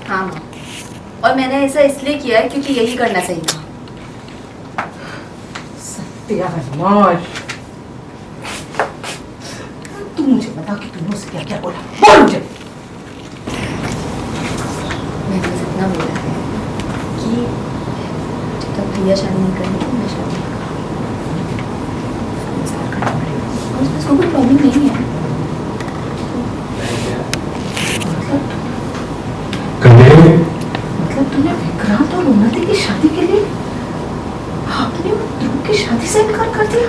हाँ माँ, और मैंने ऐसा इसलिए किया है क्योंकि यही करना सही था। सत्यानाश। तू मुझे बता कि तूने उसे क्या क्या बोला, बोल मुझे। मैंने बस इतना बोला है कि जब तक भैया शादी नहीं करेंगे तो मैं शादी नहीं करूँगी। संसार करना पड़ेगा और उसमें उसको कोई प्रॉब्लम नहीं है। मतलब तूने विक्रांत और उन्नति की शादी के लिए अपने ध्रुव की शादी से इनकार कर दिया?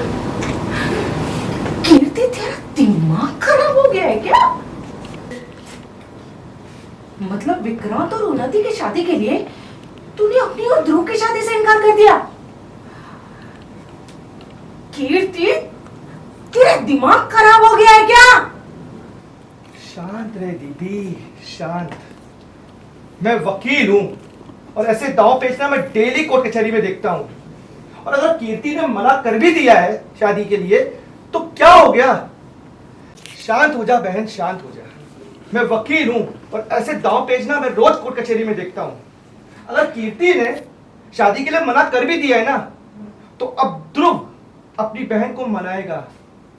कीर्ति, तेरा दिमाग खराब हो गया है क्या? मतलब विक्रांत और उन्नति की शादी के लिए तूने अपनी और ध्रुव की शादी से इनकार कर दिया? कीर्ति, तेरा दिमाग खराब हो गया है क्या? शांत रहे दीदी, शांत। मैं वकील हूं और ऐसे दांव पेचना मैं डेली कोर्ट कचहरी में देखता हूं। और अगर कीर्ति ने मना कर भी दिया है शादी के लिए तो क्या हो गया? शांत हो जा बहन, शांत हो जा। मैं वकील हूं और ऐसे दांव पेचना मैं रोज कोर्ट कचहरी में देखता हूं। अगर कीर्ति ने शादी के लिए मना कर भी दिया है ना, तो अब ध्रुव अपनी बहन को मनाएगा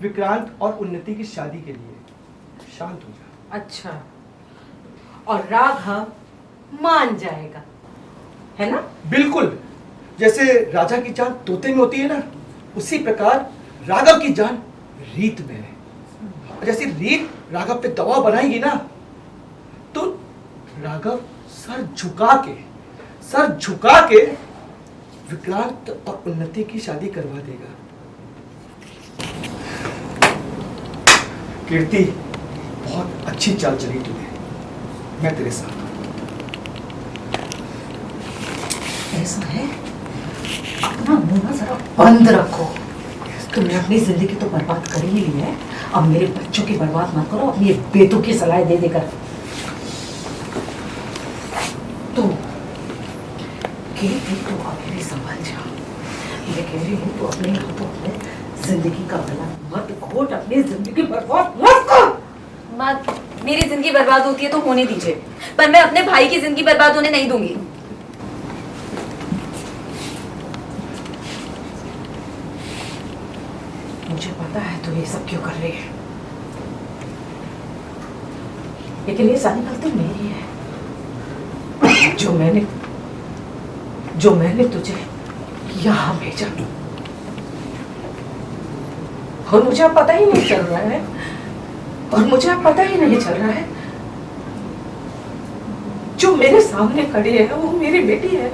विक्रांत और उन्नति की शादी के लिए। शांत हो जा। अच्छा, और राघव मान जाएगा, है ना? बिल्कुल। जैसे राजा की जान तोते में होती है ना, उसी प्रकार राघव की जान रीत में है। और जैसे रीत राघव पे दबाव बनाएगी ना, तो राघव सर झुका के विक्रांत और उन्नति की शादी करवा देगा। कीर्ति, बहुत अच्छी चाल चली तूने, मैं तेरे साथ हूं। ऐसा है, अपना मुंह जरा बंद रखो। तुमने अपनी जिंदगी तो बर्बाद कर ही ली है, अब मेरे बच्चों की बर्बाद मत करो अपनी बेतुकी की सलाह दे देकर। तो कीर्ति, तो अकेले संभल जा। मैं कह रही हूँ, तो अपने हाथों अपने जिंदगी का गला मत घोट, अपनी जिंदगी बर्बाद मत कर। माँ, मेरी जिंदगी बर्बाद होती है तो होने दीजिए, पर मैं अपने भाई की जिंदगी बर्बाद होने नहीं दूंगी। मुझे पता है तू ये सब क्यों कर रही है, लेकिन ये सारी गलती मेरी है। जो मैंने तुझे यहाँ भेजा, और मुझे अब पता ही नहीं चल रहा है, जो मेरे सामने खड़ी है वो मेरी बेटी है।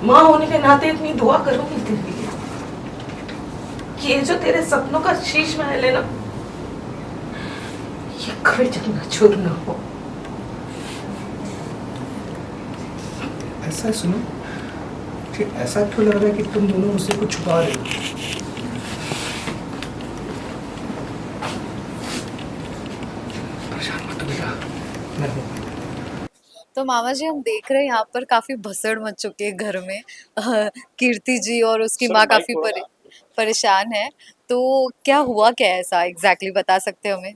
माँ होने के नाते इतनी दुआ करूंगी तेरे लिए कि ये जो तेरे सपनों का शीश महल है ना, ये कभी चकनाचूर ना हो। ऐसा सुनो कि ऐसा क्यों लग रहा है कि तुम दोनों मुझसे कुछ छुपा रहे हो? परेशान मत हो बेटा, मैं हूं। तो मामा जी, हम देख रहे हैं यहाँ पर काफी भसड़ मच चुकी है घर में। कीर्ति जी और उसकी माँ काफी परेशान है। तो क्या हुआ, क्या है ऐसा एग्जैक्टली बता सकते हो हमें?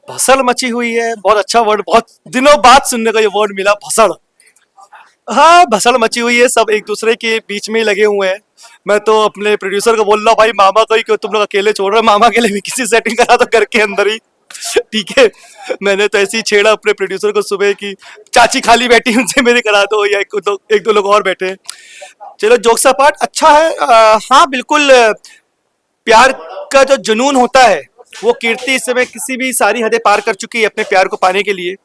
भसड़ मची हुई है, बहुत अच्छा वर्ड, बहुत दिनों बाद सुनने को ये वर्ड मिला, भसड़। हाँ, भसड़ मची हुई है, सब एक दूसरे के बीच में ही लगे हुए हैं। मैं तो अपने प्रोड्यूसर को बोल रहा हूँ, भाई मामा को ही क्यों तुम लोग अकेले छोड़ रहे हो, मामा के लिए भी किसी सेटिंग करा दो घर के अंदर ही। ठीक है, मैंने तो ऐसे ही छेड़ा अपने प्रोड्यूसर को सुबह की चाची खाली बैठी उनसे मेरे करा दो, या एक दो लोग और बैठे हैं। चलो जोक्स अपार्ट, अच्छा है। हाँ बिल्कुल, प्यार का जो जुनून होता है वो कीर्ति इस समय किसी भी सारी हदें पार कर चुकी है अपने प्यार को पाने के लिए।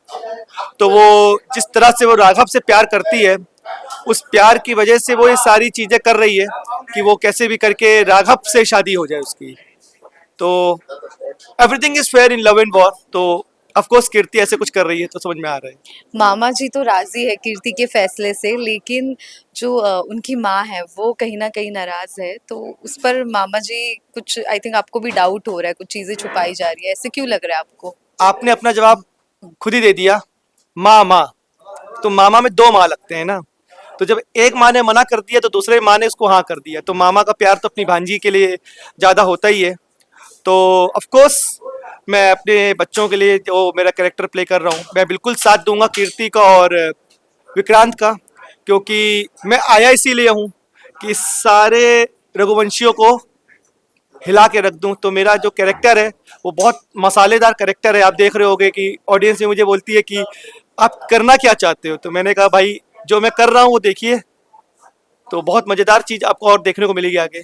तो वो जिस तरह से वो राघव से प्यार करती है, उस प्यार की वजह से वो ये सारी चीजें कर रही है कि वो कैसे भी करके राघव से शादी हो जाए उसकी। तो everything is fair in love and war. तो ऑफ कोर्स कीर्ति ऐसे कुछ कर रही है तो समझ में आ रहा है। मामा जी तो राजी है कीर्ति के फैसले से, लेकिन जो उनकी माँ है वो कहीं ना कहीं नाराज है। तो उस पर मामा जी कुछ, आई थिंक आपको भी डाउट हो रहा है, कुछ चीजें छुपाई जा रही है, ऐसे क्यों लग रहा है आपको? आपने अपना जवाब खुद ही दे दिया, माँ माँ। तो मामा में दो माँ लगते हैं ना, तो जब एक माँ ने मना कर दिया तो दूसरे माँ ने उसको हाँ कर दिया। तो मामा का प्यार तो अपनी भांजी के लिए ज्यादा होता ही है। तो ऑफ कोर्स मैं अपने बच्चों के लिए जो मेरा कैरेक्टर प्ले कर रहा हूँ, मैं बिल्कुल साथ दूंगा कीर्ति का और विक्रांत का, क्योंकि मैं आया इसीलिए हूँ कि सारे रघुवंशियों को हिला के रख दूं। तो मेरा जो कैरेक्टर है वो बहुत मसालेदार कैरेक्टर है। आप देख रहे होगे कि ऑडियंस भी मुझे बोलती है कि आप करना क्या चाहते हो, तो मैंने कहा भाई जो मैं कर रहा हूँ वो देखिए, तो बहुत मज़ेदार चीज़ आपको और देखने को मिलेगी आगे।